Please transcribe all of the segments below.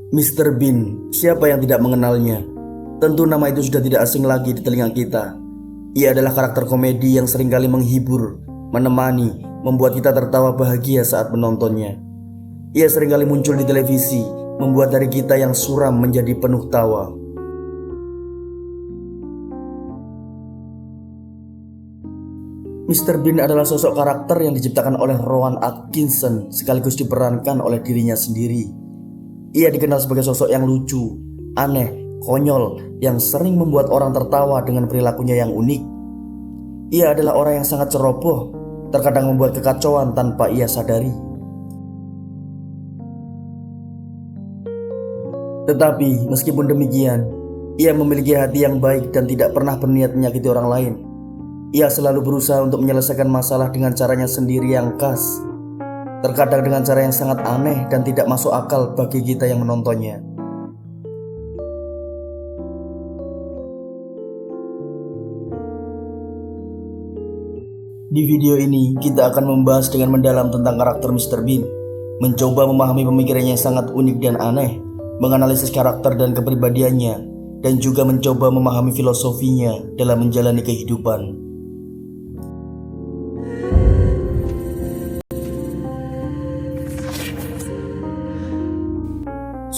Mr. Bean, siapa yang tidak mengenalnya? Tentu nama itu sudah tidak asing lagi di telinga kita. Ia adalah karakter komedi yang seringkali menghibur, menemani, membuat kita tertawa bahagia saat menontonnya. Ia seringkali muncul di televisi, membuat dari kita yang suram menjadi penuh tawa. Mr. Bean adalah sosok karakter yang diciptakan oleh Rowan Atkinson sekaligus diperankan oleh dirinya sendiri. Ia dikenal sebagai sosok yang lucu, aneh, konyol, yang sering membuat orang tertawa dengan perilakunya yang unik. Ia adalah orang yang sangat ceroboh, terkadang membuat kekacauan tanpa ia sadari. Tetapi meskipun demikian, ia memiliki hati yang baik dan tidak pernah berniat menyakiti orang lain. Ia selalu berusaha untuk menyelesaikan masalah dengan caranya sendiri yang khas, terkadang dengan cara yang sangat aneh dan tidak masuk akal bagi kita yang menontonnya. Di video ini, kita akan membahas dengan mendalam tentang karakter Mr. Bean, mencoba memahami pemikirannya yang sangat unik dan aneh, menganalisis karakter dan kepribadiannya, dan juga mencoba memahami filosofinya dalam menjalani kehidupan.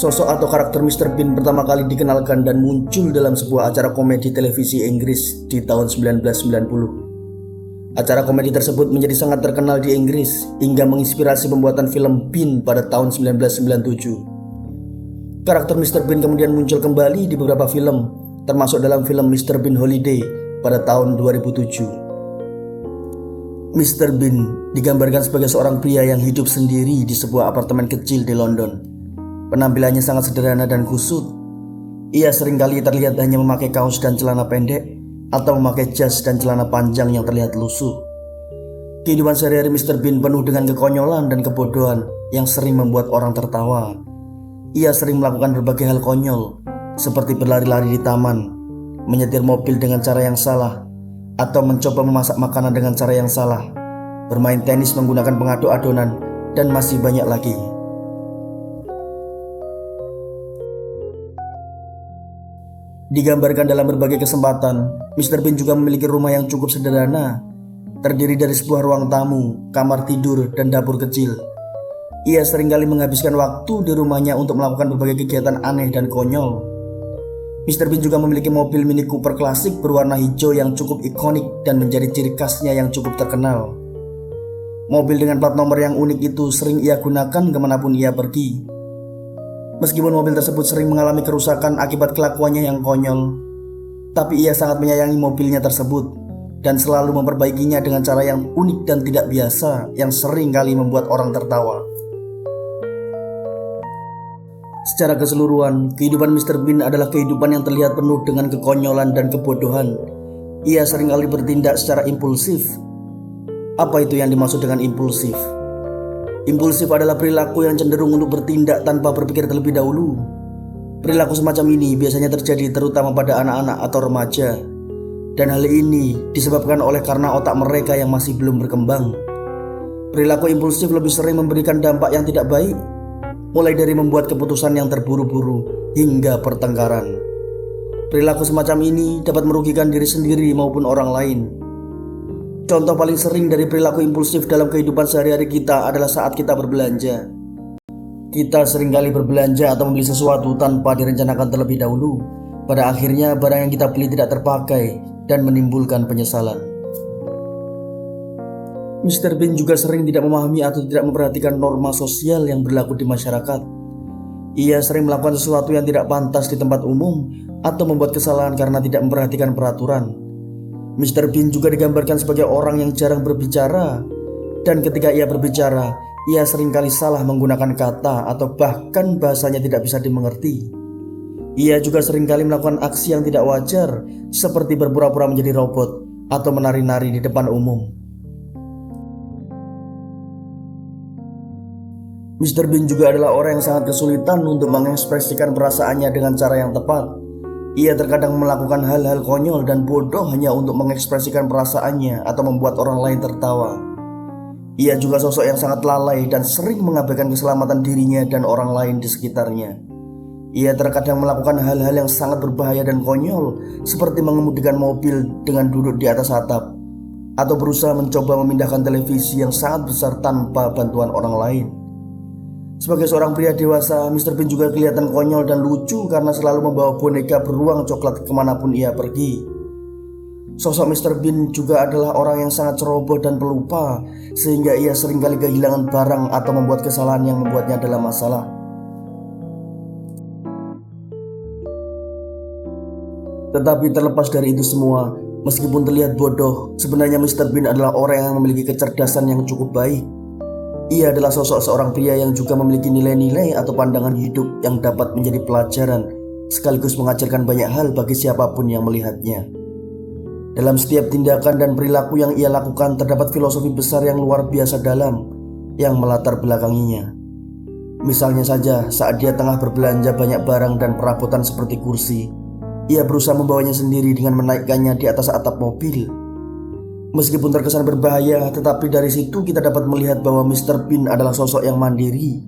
Sosok atau karakter Mr. Bean pertama kali dikenalkan dan muncul dalam sebuah acara komedi televisi Inggris di tahun 1990. Acara komedi tersebut menjadi sangat terkenal di Inggris hingga menginspirasi pembuatan film Bean pada tahun 1997. Karakter Mr. Bean kemudian muncul kembali di beberapa film, termasuk dalam film Mr. Bean Holiday pada tahun 2007. Mr. Bean digambarkan sebagai seorang pria yang hidup sendiri di sebuah apartemen kecil di London. Penampilannya sangat sederhana dan kusut. Ia seringkali terlihat hanya memakai kaos dan celana pendek, atau memakai jas dan celana panjang yang terlihat lusuh. Kehidupan sehari-hari Mr. Bean penuh dengan kekonyolan dan kebodohan yang sering membuat orang tertawa. Ia sering melakukan berbagai hal konyol, seperti berlari-lari di taman, menyetir mobil dengan cara yang salah, atau mencoba memasak makanan dengan cara yang salah, bermain tenis menggunakan pengaduk adonan, dan masih banyak lagi. Digambarkan dalam berbagai kesempatan, Mr. Bean juga memiliki rumah yang cukup sederhana, terdiri dari sebuah ruang tamu, kamar tidur, dan dapur kecil. Ia seringkali menghabiskan waktu di rumahnya untuk melakukan berbagai kegiatan aneh dan konyol. Mr. Bean juga memiliki mobil Mini Cooper klasik berwarna hijau yang cukup ikonik dan menjadi ciri khasnya yang cukup terkenal. Mobil dengan plat nomor yang unik itu sering ia gunakan kemanapun ia pergi. Meskipun mobil tersebut sering mengalami kerusakan akibat kelakuannya yang konyol, tapi ia sangat menyayangi mobilnya tersebut dan selalu memperbaikinya dengan cara yang unik dan tidak biasa yang sering kali membuat orang tertawa. Secara keseluruhan, kehidupan Mr. Bean adalah kehidupan yang terlihat penuh dengan kekonyolan dan kebodohan. Ia seringkali bertindak secara impulsif. Apa itu yang dimaksud dengan impulsif? Impulsif adalah perilaku yang cenderung untuk bertindak tanpa berpikir terlebih dahulu. Perilaku semacam ini biasanya terjadi terutama pada anak-anak atau remaja, dan hal ini disebabkan karena otak mereka yang masih belum berkembang. Perilaku impulsif lebih sering memberikan dampak yang tidak baik, mulai dari membuat keputusan yang terburu-buru hingga pertengkaran. Perilaku semacam ini dapat merugikan diri sendiri maupun orang lain. Contoh paling sering dari perilaku impulsif dalam kehidupan sehari-hari kita adalah saat kita berbelanja. Kita seringkali berbelanja atau membeli sesuatu tanpa direncanakan terlebih dahulu. Pada akhirnya barang yang kita beli tidak terpakai dan menimbulkan penyesalan. Mr. Bean juga sering tidak memahami atau tidak memperhatikan norma sosial yang berlaku di masyarakat. Ia sering melakukan sesuatu yang tidak pantas di tempat umum atau membuat kesalahan karena tidak memperhatikan peraturan. Mr. Bean juga digambarkan sebagai orang yang jarang berbicara, dan ketika ia berbicara, ia seringkali salah menggunakan kata atau bahkan bahasanya tidak bisa dimengerti. Ia juga seringkali melakukan aksi yang tidak wajar, seperti berpura-pura menjadi robot atau menari-nari di depan umum. Mr. Bean juga adalah orang yang sangat kesulitan untuk mengekspresikan perasaannya dengan cara yang tepat. Ia terkadang melakukan hal-hal konyol dan bodoh hanya untuk mengekspresikan perasaannya atau membuat orang lain tertawa. Ia juga sosok yang sangat lalai dan sering mengabaikan keselamatan dirinya dan orang lain di sekitarnya. Ia terkadang melakukan hal-hal yang sangat berbahaya dan konyol, seperti mengemudikan mobil dengan duduk di atas atap, atau berusaha mencoba memindahkan televisi yang sangat besar tanpa bantuan orang lain. Sebagai seorang pria dewasa, Mr. Bean juga kelihatan konyol dan lucu karena selalu membawa boneka beruang coklat kemanapun ia pergi. Sosok Mr. Bean juga adalah orang yang sangat ceroboh dan pelupa, sehingga ia seringkali kehilangan barang atau membuat kesalahan yang membuatnya dalam masalah. Tetapi terlepas dari itu semua, meskipun terlihat bodoh, sebenarnya Mr. Bean adalah orang yang memiliki kecerdasan yang cukup baik. Ia adalah sosok seorang pria yang juga memiliki nilai-nilai atau pandangan hidup yang dapat menjadi pelajaran, sekaligus mengajarkan banyak hal bagi siapapun yang melihatnya. Dalam setiap tindakan dan perilaku yang ia lakukan terdapat filosofi besar yang luar biasa dalam yang melatar belakanginya. Misalnya saja saat dia tengah berbelanja banyak barang dan perabotan seperti kursi, ia berusaha membawanya sendiri dengan menaikkannya di atas atap mobil. Meskipun terkesan berbahaya, tetapi dari situ kita dapat melihat bahwa Mr. Bean adalah sosok yang mandiri.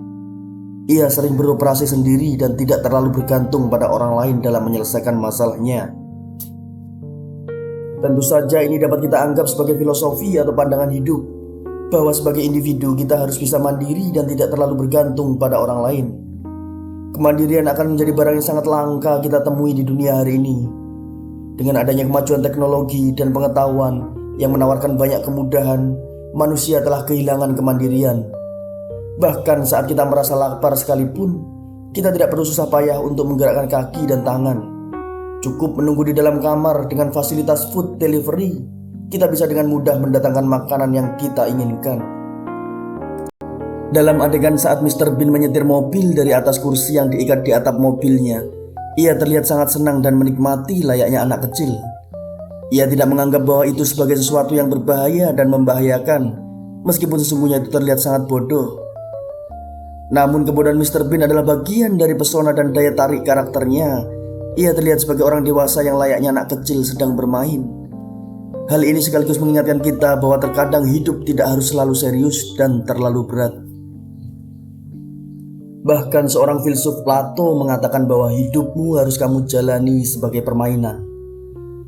Ia sering beroperasi sendiri dan tidak terlalu bergantung pada orang lain dalam menyelesaikan masalahnya. Tentu saja ini dapat kita anggap sebagai filosofi atau pandangan hidup, bahwa sebagai individu kita harus bisa mandiri dan tidak terlalu bergantung pada orang lain. Kemandirian akan menjadi barang yang sangat langka kita temui di dunia hari ini. Dengan adanya kemajuan teknologi dan pengetahuan yang menawarkan banyak kemudahan, manusia telah kehilangan kemandirian. Bahkan saat kita merasa lapar sekalipun, kita tidak perlu susah payah untuk menggerakkan kaki dan tangan. Cukup menunggu di dalam kamar dengan fasilitas food delivery, kita bisa dengan mudah mendatangkan makanan yang kita inginkan. Dalam adegan saat Mr. Bean menyetir mobil dari atas kursi yang diikat di atap mobilnya, ia terlihat sangat senang dan menikmati layaknya anak kecil. Ia tidak menganggap bahwa itu sebagai sesuatu yang berbahaya dan membahayakan, meskipun sesungguhnya itu terlihat sangat bodoh. Namun kebodohan Mr. Bean adalah bagian dari pesona dan daya tarik karakternya. Ia terlihat sebagai orang dewasa yang layaknya anak kecil sedang bermain. Hal ini sekaligus mengingatkan kita bahwa terkadang hidup tidak harus selalu serius dan terlalu berat. Bahkan seorang filsuf Plato mengatakan bahwa hidupmu harus kamu jalani sebagai permainan.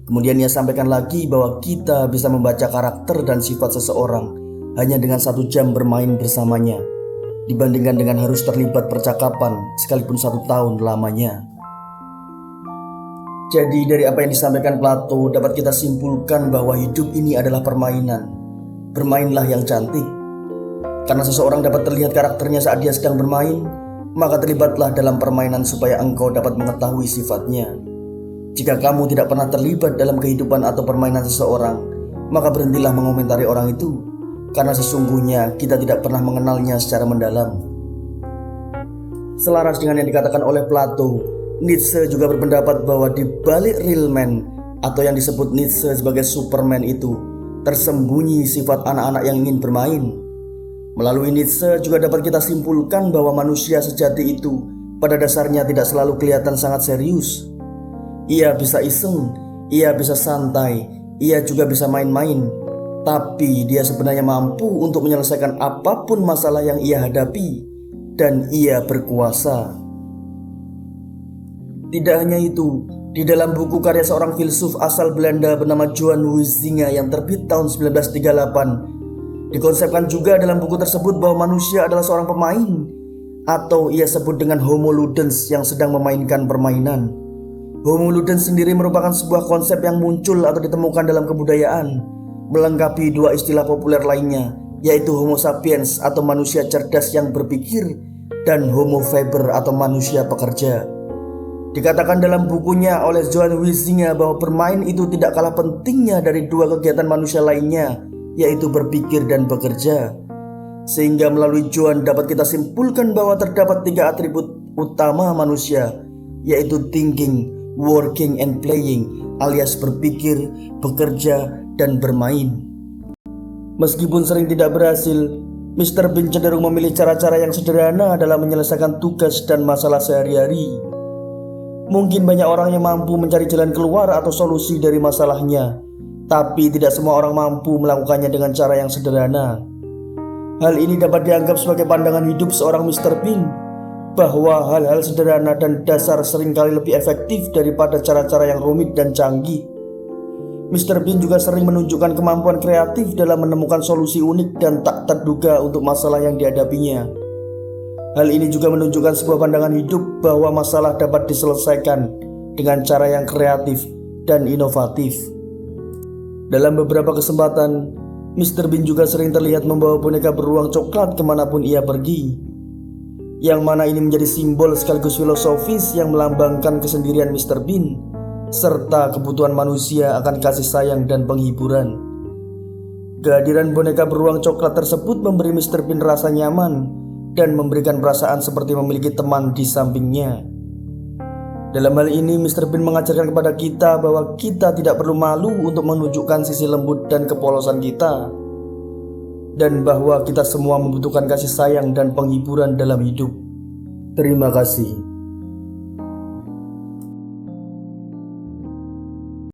Kemudian ia sampaikan lagi bahwa kita bisa membaca karakter dan sifat seseorang hanya dengan 1 jam bermain bersamanya, dibandingkan dengan harus terlibat percakapan sekalipun 1 tahun lamanya. Jadi dari apa yang disampaikan Plato dapat kita simpulkan bahwa hidup ini adalah permainan. Bermainlah yang cantik. Karena seseorang dapat terlihat karakternya saat dia sedang bermain, maka terlibatlah dalam permainan supaya engkau dapat mengetahui sifatnya. Jika kamu tidak pernah terlibat dalam kehidupan atau permainan seseorang, maka berhentilah mengomentari orang itu, karena sesungguhnya kita tidak pernah mengenalnya secara mendalam. Selaras dengan yang dikatakan oleh Plato, Nietzsche juga berpendapat bahwa di balik real man atau yang disebut Nietzsche sebagai Superman itu tersembunyi sifat anak-anak yang ingin bermain. Melalui Nietzsche juga dapat kita simpulkan bahwa manusia sejati itu pada dasarnya tidak selalu kelihatan sangat serius. Ia bisa iseng, ia bisa santai, ia juga bisa main-main. Tapi dia sebenarnya mampu untuk menyelesaikan apapun masalah yang ia hadapi, dan ia berkuasa. Tidak hanya itu, di dalam buku karya seorang filsuf asal Belanda bernama Johan Huizinga yang terbit tahun 1938, dikonsepkan juga dalam buku tersebut bahwa manusia adalah seorang pemain, atau ia sebut dengan homo ludens yang sedang memainkan permainan. Homo ludens sendiri merupakan sebuah konsep yang muncul atau ditemukan dalam kebudayaan, melengkapi 2 istilah populer lainnya, yaitu homo sapiens atau manusia cerdas yang berpikir, dan homo faber atau manusia pekerja. Dikatakan dalam bukunya oleh Johan Huizinga bahwa bermain itu tidak kalah pentingnya dari 2 kegiatan manusia lainnya, yaitu berpikir dan bekerja. Sehingga melalui Johan dapat kita simpulkan bahwa terdapat 3 atribut utama manusia, yaitu thinking, working, and playing, alias berpikir, bekerja, dan bermain. Meskipun sering tidak berhasil, Mr. Bean cenderung memilih cara-cara yang sederhana dalam menyelesaikan tugas dan masalah sehari-hari. Mungkin banyak orang yang mampu mencari jalan keluar atau solusi dari masalahnya, tapi tidak semua orang mampu melakukannya dengan cara yang sederhana. Hal ini dapat dianggap sebagai pandangan hidup seorang Mr. Bean. bahwa hal-hal sederhana dan dasar seringkali lebih efektif daripada cara-cara yang rumit dan canggih. Mr. Bean juga sering menunjukkan kemampuan kreatif dalam menemukan solusi unik dan tak terduga untuk masalah yang dihadapinya. Hal ini juga menunjukkan sebuah pandangan hidup bahwa masalah dapat diselesaikan dengan cara yang kreatif dan inovatif. Dalam beberapa kesempatan, Mr. Bean juga sering terlihat membawa boneka beruang coklat kemanapun ia pergi, yang mana ini menjadi simbol sekaligus filosofis yang melambangkan kesendirian Mr. Bean serta kebutuhan manusia akan kasih sayang dan penghiburan. Kehadiran boneka beruang coklat tersebut memberi Mr. Bean rasa nyaman dan memberikan perasaan seperti memiliki teman di sampingnya. Dalam hal ini, Mr. Bean mengajarkan kepada kita bahwa kita tidak perlu malu untuk menunjukkan sisi lembut dan kepolosan kita, dan bahwa kita semua membutuhkan kasih sayang dan penghiburan dalam hidup. Terima kasih.